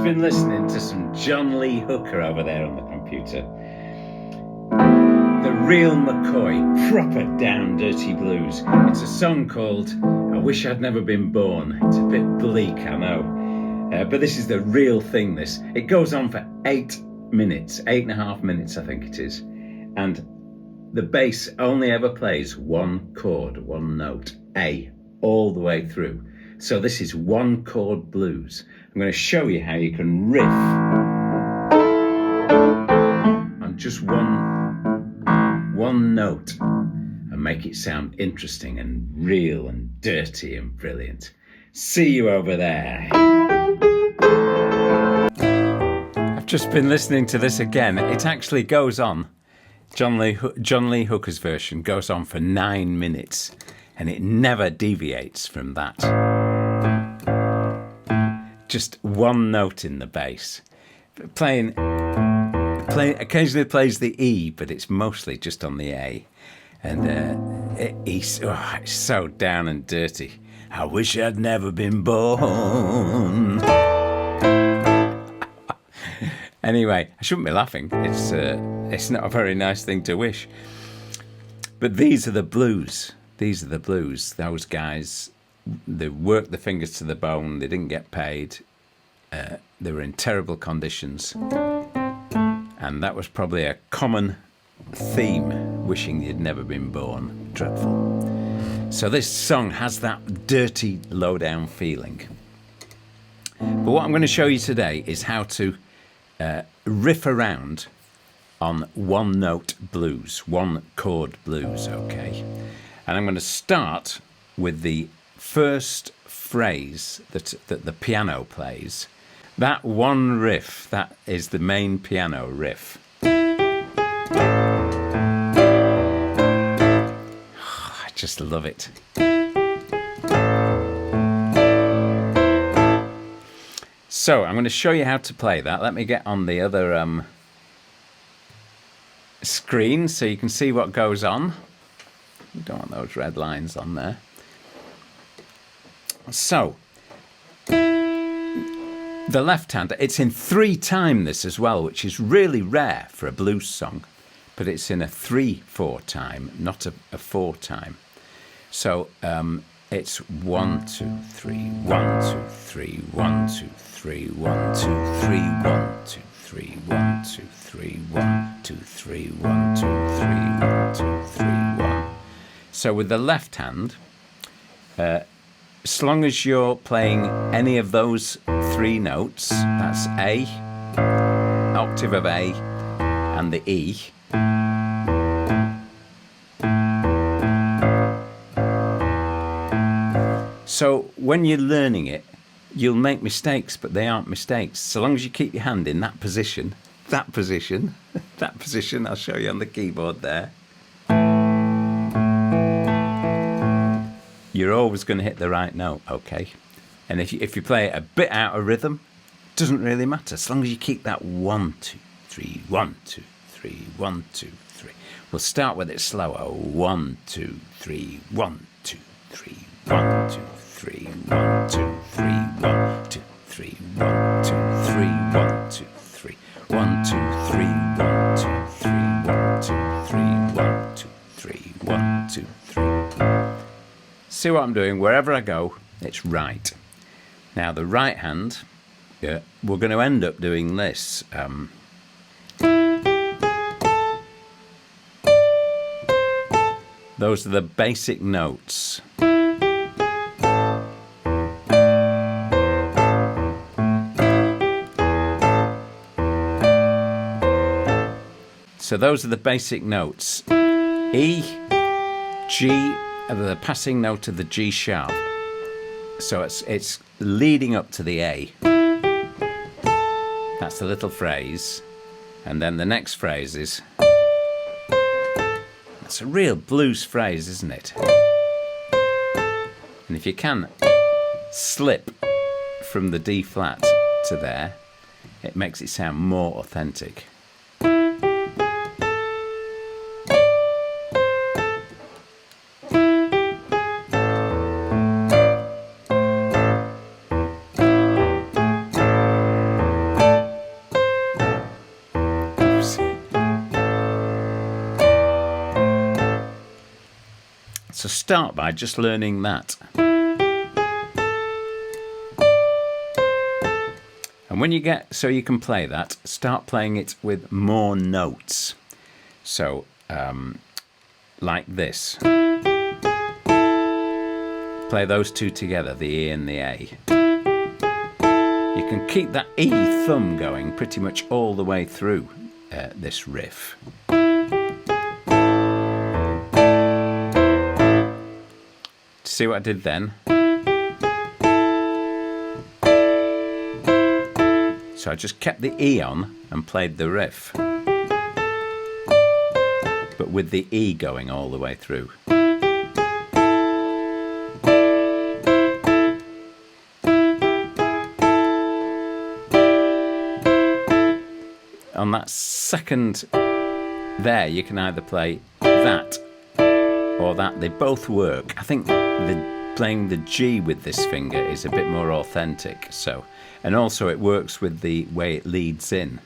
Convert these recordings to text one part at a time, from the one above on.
just been listening to some John Lee Hooker over there on the computer. The real McCoy, proper down dirty blues. It's a song called I Wish I'd Never Been Born. It's a bit bleak, I know. But this is the real thing, this. It goes on for 8 minutes, 8.5 minutes, I think it is. And the bass only ever plays one chord, one note, A, all the way through. So this is one chord blues. I'm going to show you how you can riff on just one note and make it sound interesting and real and dirty and brilliant. See you over there. I've just been listening to this again. It actually goes on. John Lee Hooker's version goes on for 9 minutes and it never deviates from that. Just one note in the bass. Playing occasionally plays the E, but it's mostly just on the A. And it's so down and dirty. I wish I'd never been born. Anyway, I shouldn't be laughing. It's not a very nice thing to wish. But these are the blues. These are the blues. Those guys, they worked their fingers to the bone. They didn't get paid. They were in terrible conditions. And that was probably a common theme, wishing you'd never been born. Dreadful. So this song has that dirty, low-down feeling. But what I'm going to show you today is how to riff around on one-note blues, one-chord blues, okay? And I'm going to start with the first phrase that the piano plays. That one riff, that is the main piano riff. I just love it. So I'm going to show you how to play that. Let me get on the other screen so you can see what goes on. You don't want those red lines on there. So, the left hand, it's in 3/time this as well, which is really rare for a blues song, but it's in a 3/4 time, not a 4/time. So it's 1 2 3 1 2 3 1 2 3 1 2 3 1 2 3 1 2 3 1 2 3 1 2 3 1 2 3 1. So with the left hand, as long as you're playing any of those 3 notes, that's A, octave of A, and the E. So when you're learning it, you'll make mistakes, but they aren't mistakes. So long as you keep your hand in that position, that position, I'll show you on the keyboard there. You're always going to hit the right note, okay? And if you play it a bit out of rhythm, it doesn't really matter, as long as you keep that 1 2 3 1 2 3 1 2 3. We'll start with it slower. 1 2 3 1 2 3 1 2 3 1 2 3 1 2 3 1 2 3 1 2 3 1 2 3 1 2 3 1 2 3 1 2 3 1 2 3. See what I'm doing? Wherever I go, it's right. Now the right hand, we're going to end up doing this. Those are the basic notes. So those are the basic notes. E, G, the passing note of the G sharp. So it's leading up to the A. That's the little phrase. And then the next phrase is... It's a real blues phrase, isn't it? And if you can slip from the D flat to there, it makes it sound more authentic. So start by just learning that. And when you get so you can play that, start playing it with more notes. So, like this. Play those two together, the E and the A. You can keep that E thumb going pretty much all the way through this riff. See what I did then? So I just kept the E on and played the riff, but with the E going all the way through. On that second there, you can either play that or that. They both work. I think playing the G with this finger is a bit more authentic. So, and also it works with the way it leads in.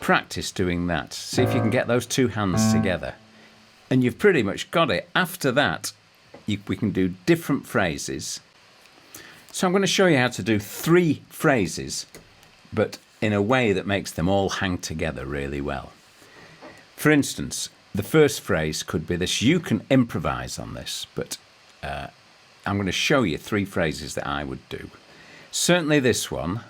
Practice doing that. See if you can get those two hands together. And you've pretty much got it. After that, we can do different phrases. So I'm going to show you how to do 3 phrases, but in a way that makes them all hang together really well. For instance, the first phrase could be this. You can improvise on this, but I'm going to show you 3 phrases that I would do. Certainly this one.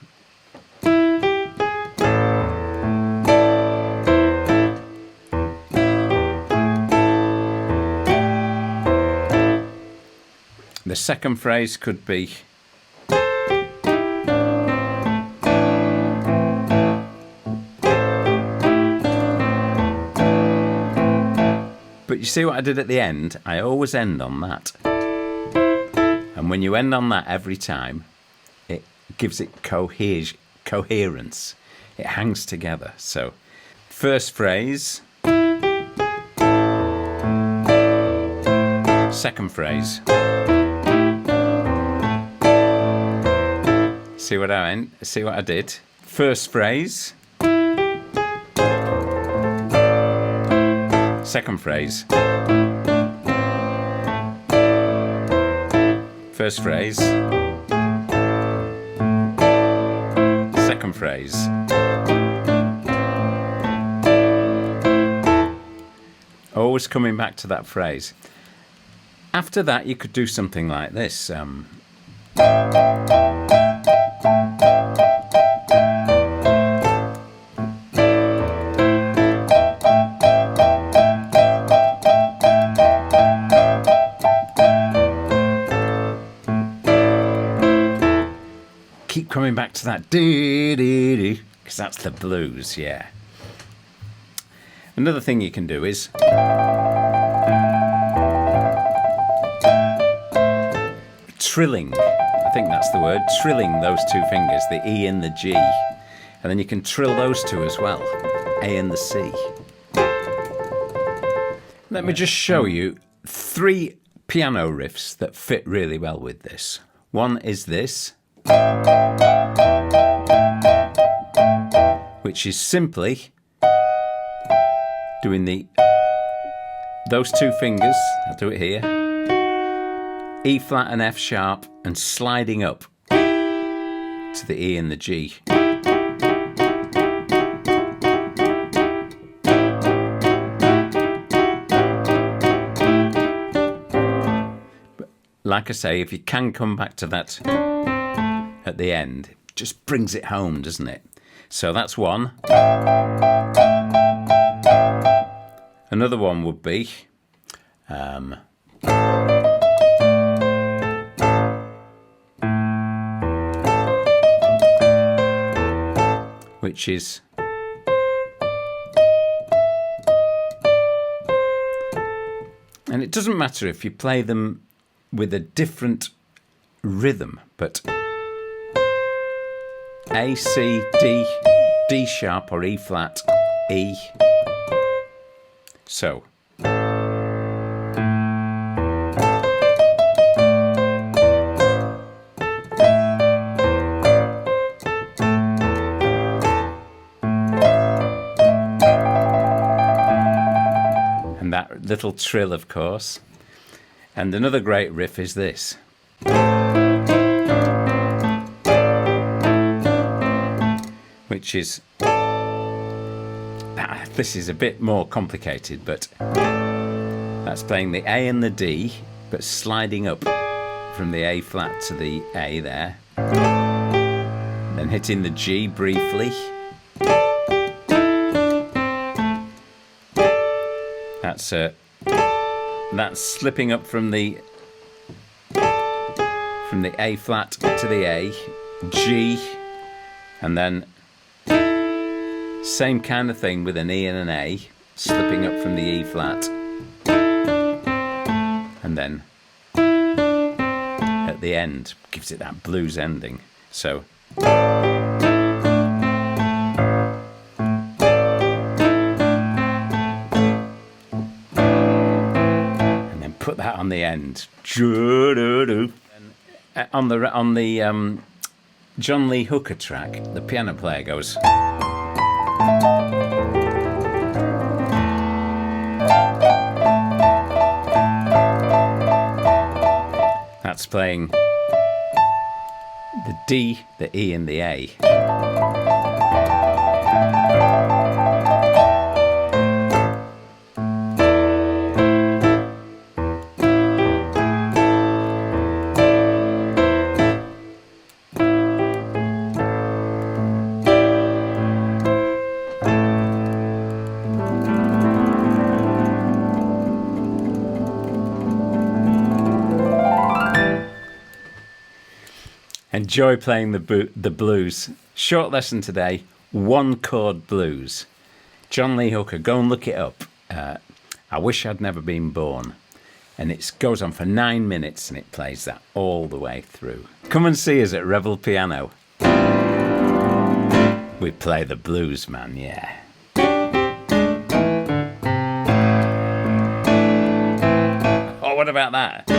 The second phrase could be but you see what I did at the end? I always end on that. And when you end on that every time, it gives it coherence. It hangs together. So, first phrase. Second phrase. See what I did? First phrase. Second phrase. First phrase. Second phrase. Always coming back to that phrase. After that, you could do something like this. Keep coming back to that dee-dee-dee, because that's the blues, yeah. Another thing you can do is trilling. I think that's the word. Trilling those 2 fingers, the E and the G. And then you can trill those 2 as well, A and the C. Let me just show you 3 piano riffs that fit really well with this. One is this, which is simply doing those 2 fingers, I'll do it here, E flat and F sharp, and sliding up to the E and the G. But like I say, if you can come back to that at the end, it just brings it home, doesn't it? So that's one. Another one would be which is and it doesn't matter if you play them with a different rhythm, but A, C, D, D sharp or E flat, E, So. And that little trill, of course. And another great riff is this. Which is, this is a bit more complicated, but that's playing the A and the D, but sliding up from the A flat to the A there. Then hitting the G briefly. That's slipping up from the A flat to the A, G, and then same kind of thing with an E and an A, slipping up from the E flat, and then at the end gives it that blues ending. So. Put that on the end. On the John Lee Hooker track, the piano player goes. That's playing the D, the E, and the A. Enjoy playing the blues. Short lesson today, 1 chord blues. John Lee Hooker, go and look it up. I Wish I'd Never Been Born. And it goes on for 9 minutes and it plays that all the way through. Come and see us at Revel Piano. We play the blues, man, yeah. Oh, what about that?